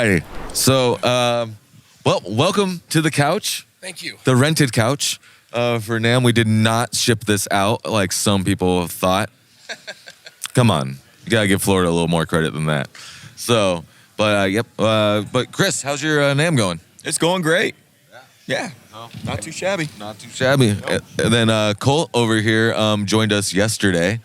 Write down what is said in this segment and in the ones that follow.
righty. So, well, welcome to the couch. Thank you. The rented couch for NAMM. We did not ship this out like some people have thought. Come on. You got to give Florida a little more credit than that. So, but, yep. But, Chris, how's your NAMM going? It's going great. Yeah. Not too shabby. Not too shabby. Nope. And then Colt over here joined us yesterday.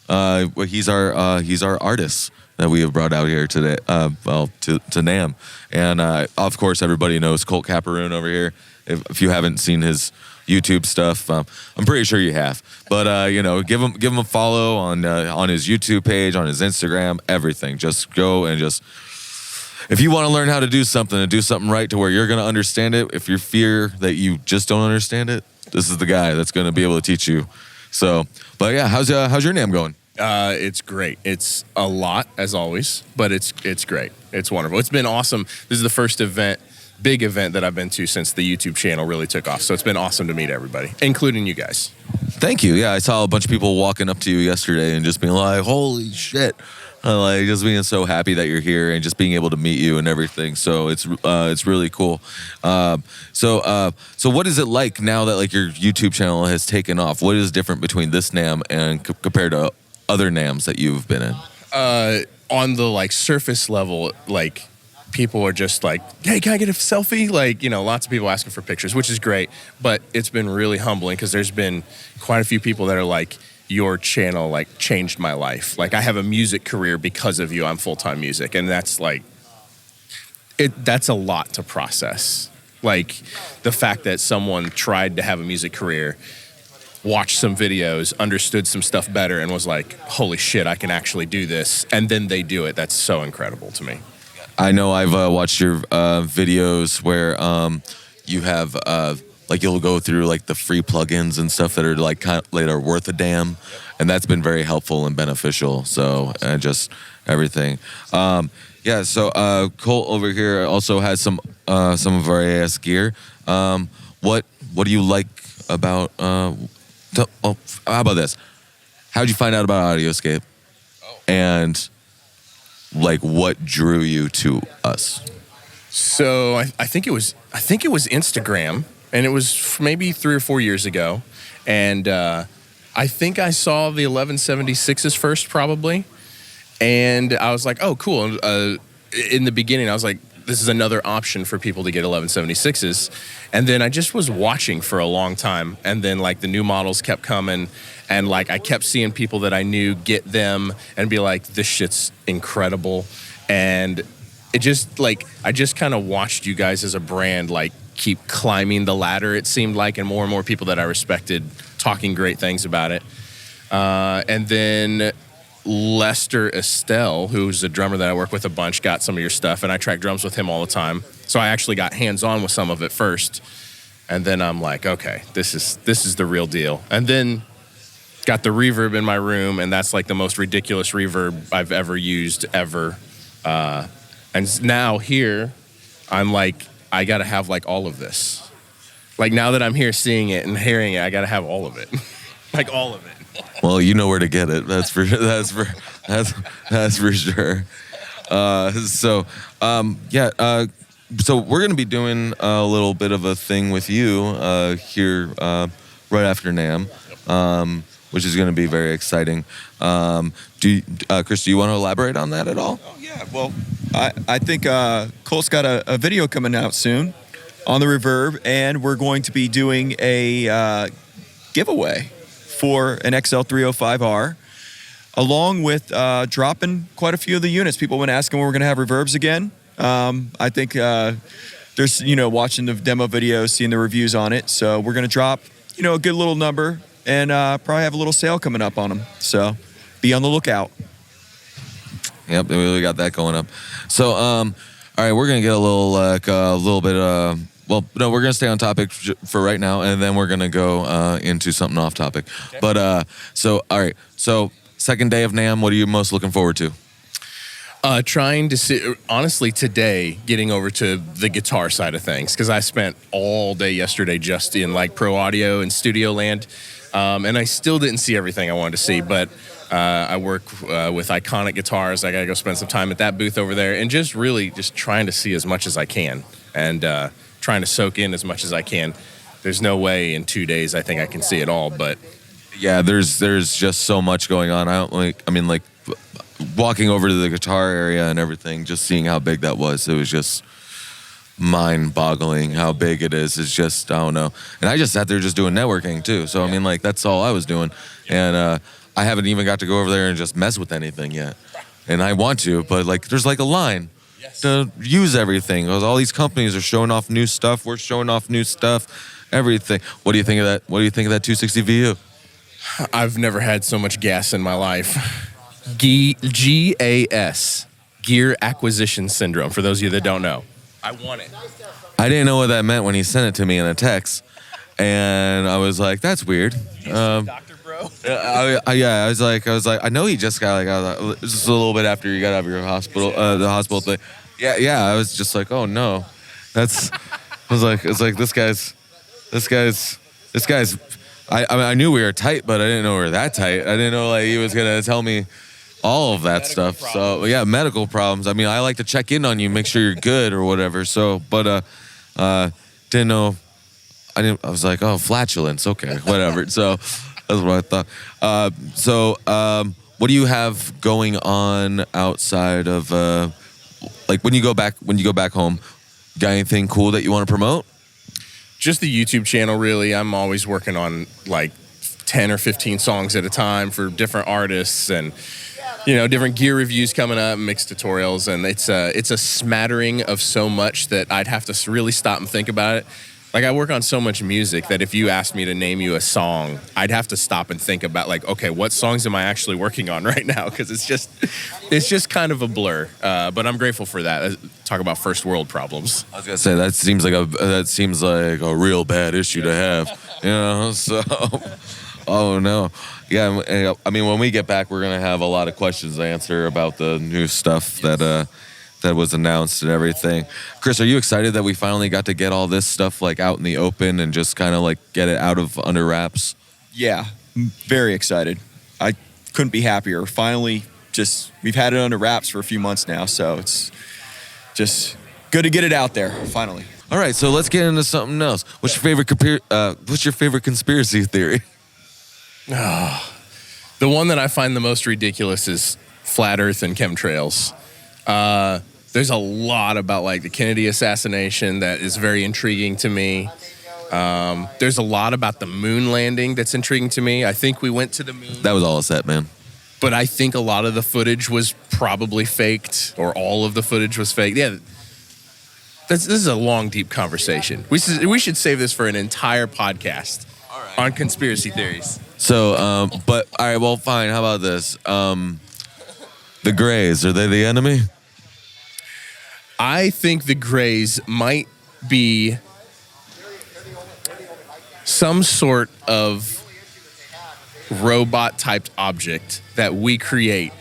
He's our artist that we have brought out here today. To NAMM, and of course everybody knows Colt Capperrune over here. If you haven't seen his YouTube stuff, I'm pretty sure you have. But you know, give him a follow on his YouTube page, on his Instagram, everything. Just go and just. If you want to learn how to do something and do something right to where you're going to understand it, if you fear that you just don't understand it, this is the guy that's going to be able to teach you. So, but yeah, how's your NAMM going? It's great. It's a lot, as always, but it's great. It's wonderful. It's been awesome. This is the first big event that I've been to since the YouTube channel really took off. So it's been awesome to meet everybody, including you guys. Thank you. Yeah, I saw a bunch of people walking up to you yesterday and just being like, holy shit. Like just being so happy that you're here and just being able to meet you and everything. So it's really cool. So what is it like now that like your YouTube channel has taken off? What is different between this NAMM and compared to other NAMMs that you've been in? On the like surface level, like people are just like, hey, can I get a selfie? Like, you know, lots of people asking for pictures, which is great. But it's been really humbling because there's been quite a few people that are like, your channel like changed my life. Like I have a music career because of you. I'm full-time music. And that's like, that's a lot to process. Like the fact that someone tried to have a music career, watched some videos, understood some stuff better and was like, holy shit, I can actually do this. And then they do it. That's so incredible to me. I know I've watched your videos where you have like you'll go through like the free plugins and stuff that are like kind of that are worth a damn, and that's been very helpful and beneficial. So just everything. Yeah. So Colt over here also has some of our AS gear. What do you like about? How about this? How'd you find out about Audioscape? And like what drew you to us? So I think it was Instagram. And it was maybe 3 or 4 years ago. And I think I saw the 1176s first, probably. And I was like, oh, cool. In the beginning, I was like, this is another option for people to get 1176s. And then I just was watching for a long time. And then, like, the new models kept coming. And, like, I kept seeing people that I knew get them and be like, this shit's incredible. And it just, like, I just kind of watched you guys as a brand, like, keep climbing the ladder, it seemed like, and more people that I respected talking great things about it. And then Lester Estelle, who's a drummer that I work with a bunch, got some of your stuff, and I track drums with him all the time. So I actually got hands-on with some of it first. And then I'm like, okay, this is the real deal. And then got the reverb in my room, and that's like the most ridiculous reverb I've ever used, ever. And now here, I'm like, I got to have like all of this. Like now that I'm here seeing it and hearing it, I got to have all of it. Like all of it. Well, you know where to get it. That's for sure. So we're going to be doing a little bit of a thing with you here right after NAMM, which is going to be very exciting. Chris, do you want to elaborate on that at all? Oh, yeah. Well, I think Colt's got a video coming out soon on the Reverb, and we're going to be doing a giveaway for an XL305R, along with dropping quite a few of the units. People have been asking when we're going to have Reverbs again. I think there's, watching the demo videos, seeing the reviews on it. So we're going to drop, a good little number and probably have a little sale coming up on them. So be on the lookout. Yep, we really got that going up. So, all right, we're going to get a little bit, well, no, we're going to stay on topic for right now, and then we're going to go into something off topic. Okay. But, all right, so second day of NAMM, what are you most looking forward to? Trying to see, honestly, today, getting over to the guitar side of things, because I spent all day yesterday just in like pro audio and studio land, and I still didn't see everything I wanted to see, but I work with Iconic Guitars. I got to go spend some time at that booth over there and just really just trying to see as much as I can and trying to soak in as much as I can. There's no way in 2 days I think I can see it all, but Yeah, there's just so much going on. Walking over to the guitar area and everything, just seeing how big that was, it was just mind-boggling how big it is. It's just, I don't know. And I just sat there just doing networking too. So, that's all I was doing. And I haven't even got to go over there and just mess with anything yet. And I want to, but there's a line to use everything. All these companies are showing off new stuff. We're showing off new stuff, everything. What do you think of that? What do you think of that 260 VU? I've never had so much gas in my life. GAS, Gear Acquisition Syndrome, for those of you that don't know. I want it. I didn't know what that meant when he sent it to me in a text. And I was like, that's weird. Doctor bro. I was like, I know he just got just a little bit after you got out of your hospital, the hospital thing. Yeah. I was just like, oh no, it's like this guy's. I knew we were tight, but I didn't know we were that tight. I didn't know he was gonna tell me all of that stuff. So yeah, medical problems. I like to check in on you, make sure you're good or whatever. So, but didn't know. I was like, oh, flatulence. Okay, whatever. So that's what I thought. What do you have going on outside of when you go back home? Got anything cool that you want to promote? Just the YouTube channel, really. I'm always working on 10 or 15 songs at a time for different artists and, different gear reviews coming up, mixed tutorials. And it's a smattering of so much that I'd have to really stop and think about it. I work on so much music that if you asked me to name you a song, I'd have to stop and think about okay, what songs am I actually working on right now? Because it's just kind of a blur. But I'm grateful for that. Talk about first world problems. I was gonna say that seems like a real bad issue to have. So oh no, yeah. When we get back, we're gonna have a lot of questions to answer about the new stuff that was announced and everything. Chris, are you excited that we finally got to get all this stuff out in the open and just kind of get it out of under wraps? Yeah, very excited. I couldn't be happier. Finally, we've had it under wraps for a few months now, so it's just good to get it out there, finally. All right, so let's get into something else. What's your favorite conspiracy theory? The one that I find the most ridiculous is flat Earth and chemtrails. There's a lot about the Kennedy assassination that is very intriguing to me. There's a lot about the moon landing that's intriguing to me. I think we went to the moon. That was all a set, man. But I think a lot of the footage was probably faked, or all of the footage was fake. Yeah, this is a long, deep conversation. We should save this for an entire podcast on conspiracy theories. So, but all right, well, fine. How about this? The Greys, are they the enemy? I think the Greys might be some sort of robot-typed object that we create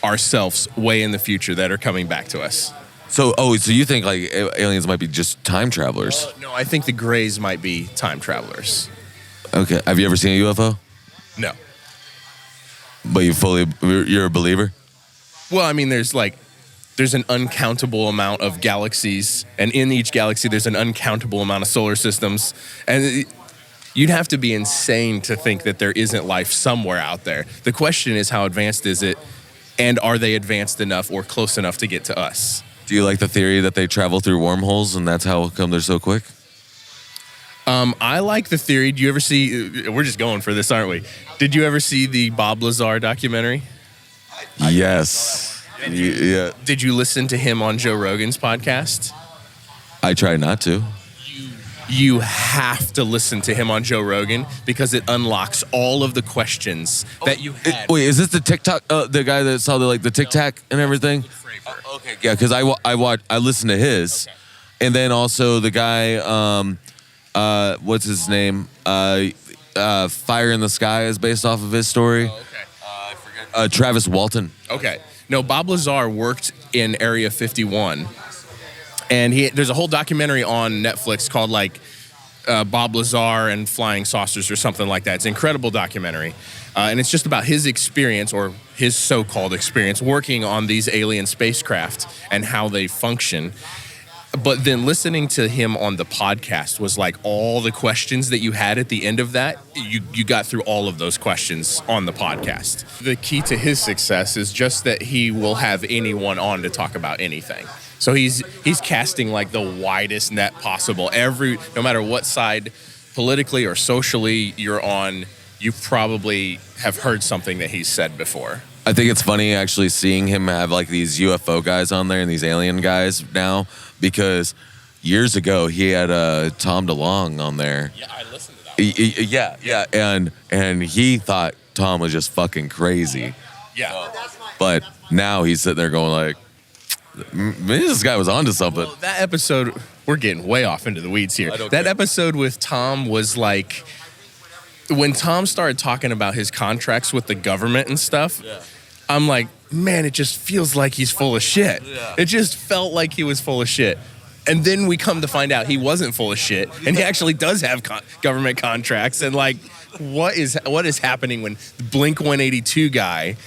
ourselves way in the future that are coming back to us. So you think aliens might be just time travelers? No, I think the Greys might be time travelers. Okay. Have you ever seen a UFO? No. But you're a believer? Well, there's an uncountable amount of galaxies, and in each galaxy there's an uncountable amount of solar systems, and you'd have to be insane to think that there isn't life somewhere out there. The question is, how advanced is it, and are they advanced enough or close enough to get to us? Do you like the theory that they travel through wormholes and that's how come they're so quick? I like the theory. Do you ever see, we're just going for this, aren't we? Did you ever see the Bob Lazar documentary? Yes. Yeah. Did you listen to him on Joe Rogan's podcast? I try not to. You have to listen to him on Joe Rogan because it unlocks all of the questions that you had. Wait, is this the TikTok? The guy that saw the Tic Tac and everything? Okay, yeah, because I listened to his, okay. And then also the guy, what's his name? Fire in the Sky is based off of his story. Oh, okay. I forget. Travis Walton. Okay. No, Bob Lazar worked in Area 51. And there's a whole documentary on Netflix called Bob Lazar and Flying Saucers or something like that. It's an incredible documentary. And it's just about his experience, or his so-called experience, working on these alien spacecraft and how they function. But then listening to him on the podcast was like all the questions that you had at the end of that, you got through all of those questions on the podcast. The key to his success is just that he will have anyone on to talk about anything. So he's casting like the widest net possible. No matter what side politically or socially you're on, you probably have heard something that he's said before. I think it's funny actually seeing him have like these UFO guys on there and these alien guys now, because years ago he had Tom DeLonge on there. Yeah, I listened to that. Yeah, and he thought Tom was just fucking crazy. Yeah. But now he's sitting there going like, maybe this guy was onto something. Well, that episode, we're getting way off into the weeds here. That episode with Tom was like, when Tom started talking about his contracts with the government and stuff, I'm like, man, it just feels like he's full of shit. Yeah. It just felt like he was full of shit. And then we come to find out he wasn't full of shit, and he actually does have government contracts. And like, what is happening when the Blink 182 guy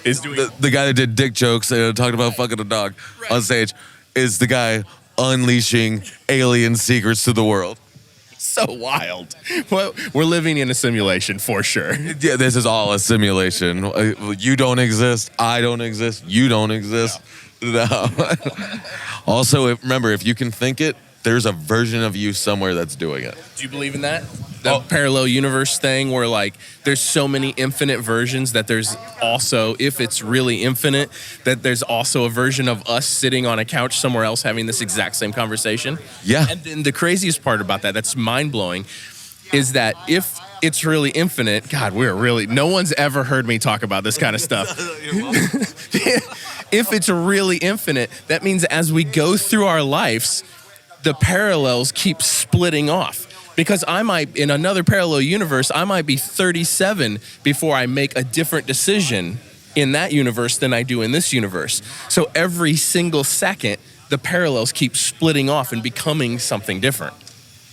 is doing the guy that did dick jokes and talked about fucking a dog on stage is the guy unleashing alien secrets to the world. So wild. Well, we're living in a simulation for sure. Yeah, this is all a simulation. You don't exist. I don't exist. You don't exist. No. Also, remember, if you can think it, there's a version of you somewhere that's doing it. Do you believe in that? The parallel universe thing where like there's so many infinite versions that there's also, if it's really infinite, that there's also a version of us sitting on a couch somewhere else having this exact same conversation. Yeah. And then the craziest part about that's mind-blowing, is that if it's really infinite, God, no one's ever heard me talk about this kind of stuff. If it's really infinite, that means as we go through our lives, the parallels keep splitting off. Because I might, in another parallel universe, I might be 37 before I make a different decision in that universe than I do in this universe. So every single second, the parallels keep splitting off and becoming something different.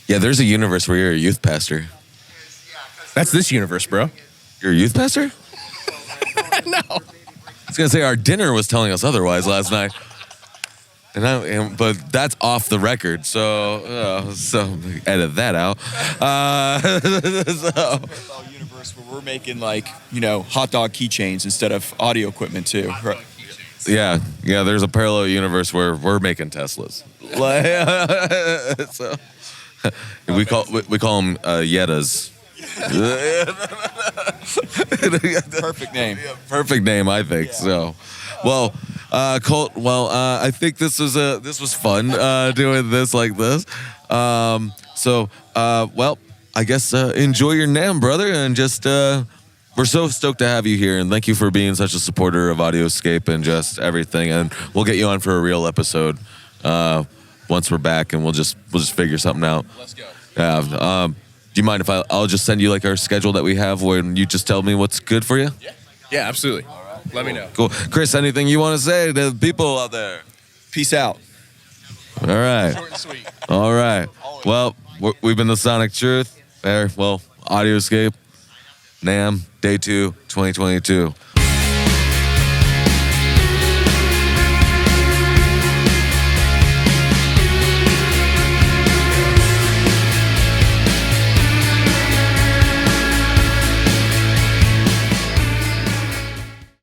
Yeah, there's a universe where you're a youth pastor. That's this universe, bro. You're a youth pastor? No. I was going to say our dinner was telling us otherwise last night. But that's off the record, so edit that out. Universe where we're making like hot dog keychains instead of audio equipment too. Right. Yeah. There's a parallel universe where we're making Teslas. So we call them Yetas. Perfect name. Perfect name, I think. So, well. Colt, I think this was fun doing this like this. I guess enjoy your NAMM, brother, and just we're so stoked to have you here, and thank you for being such a supporter of Audioscape and just everything. And we'll get you on for a real episode once we're back, and we'll just figure something out. Let's go. Yeah. Do you mind if I'll just send you like our schedule that we have, when you just tell me what's good for you? Yeah, absolutely. Let me know. Cool. Chris, anything you want to say to the people out there? Peace out. All right. Short and sweet. All right. Well, we've been the Sonic Truth. Audioscape, NAMM, Day 2, 2022.